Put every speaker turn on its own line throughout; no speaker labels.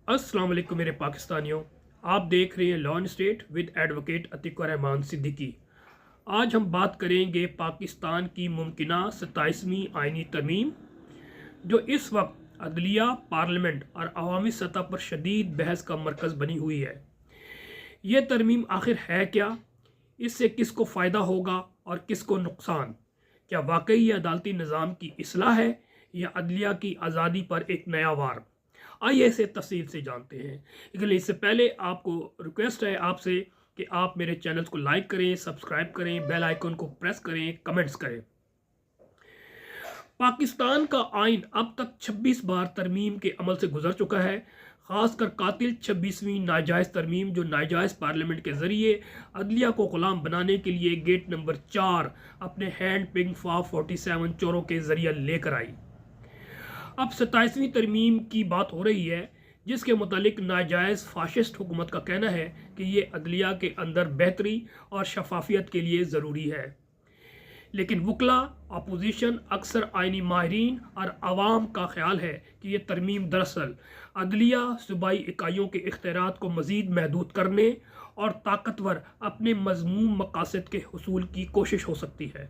अस्सलाम वालेकुम मेरे पाकिस्तानियों। आप देख रहे हैं law and state with advocate Atiq Rahman Siddiqui. आज हम बात करेंगे पाकिस्तान की मुमकिना 27वीं आइनी तरमीम, जो इस वक्त अदलिया, पार्लियामेंट और अवामी सतह पर शदीद बहस का मरकज़ बनी हुई है। ये तरमीम आखिर है क्या? इससे किसको फ़ायदा होगा और किसको नुकसान? क्या वाकई ये अदालती निज़ाम की इस्लाह है या अदलिया की आज़ादी पर एक नया वार? आइए इसे तफसील से जानते हैं। लेकिन इससे पहले आपको रिक्वेस्ट है आपसे कि आप मेरे चैनल को लाइक करें, सब्सक्राइब करें, बेल आइकन को प्रेस करें, कमेंट्स करें। पाकिस्तान का आइन अब तक 26 बार तरमीम के अमल से गुजर चुका है। खासकर कातिल 26वीं नाजायज़ तरमीम, जो नाजायज़ पार्लियामेंट के ज़रिए अदलिया को ग़ुलाम बनाने के लिए गेट नंबर 4 अपने हैंड पिंग फा 47 चोरों के ज़रिए लेकर आई। अब 27वीं तरमीम की बात हो रही है, जिसके मुतालिक नाजायज़ फाशिस्ट हुकूमत का कहना है कि ये अदलिया के अंदर बेहतरी और शफाफियत के लिए ज़रूरी है। लेकिन वकला, अपोजिशन, अक्सर आइनी माहिरीन और आवाम का ख्याल है कि यह तरमीम दरअसल अदलिया सूबाई इकाइयों के इख्तियारात को मज़ीद महदूद करने और ताकतवर अपने मज़मूम मकासद के हुसूल की कोशिश हो सकती है।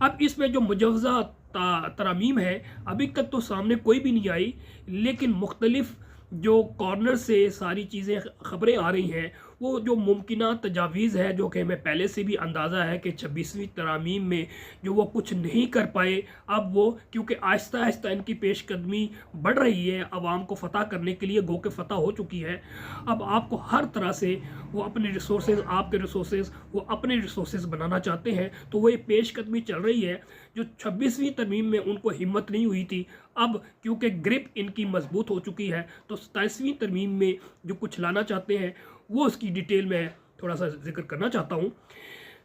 अब इसमें जो मुजवज़ा तरामीम है, अभी तक तो सामने कोई भी नहीं आई, लेकिन मुख्तलिफ जो कॉर्नर से सारी चीज़ें ख़बरें आ रही हैं, वो जो मुमकिना तजावीज़ है, जो कि हमें पहले से भी अंदाज़ा है कि 26वीं तरामीम में जो वो कुछ नहीं कर पाए, अब वो क्योंकि आहिस्ता आहिस्ता इनकी पेशकदमी बढ़ रही है अवाम को फ़तह करने के लिए, गो के फ़तह हो चुकी है। अब आपको हर तरह से वो अपने रिसोर्सेज, आपके रिसोर्सेज, वो अपने रिसोर्सेज बनाना चाहते हैं, तो वो ये पेशकदमी चल रही है। जो 26वीं तरमीम में उनको हिम्मत नहीं हुई थी, अब क्योंकि ग्रिप इनकी मजबूत हो चुकी है, तो 27वीं तरमीम में जो कुछ लाना चाहते हैं वो उसकी डिटेल में थोड़ा सा जिक्र करना चाहता हूँ।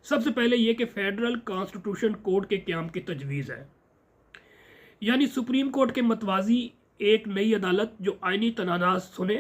सबसे पहले ये कि फेडरल कॉन्स्टिट्यूशन कोड के क़याम की तजवीज़ है, यानी सुप्रीम कोर्ट के मतवाजी एक नई अदालत जो आइनी तनाज़ात सुने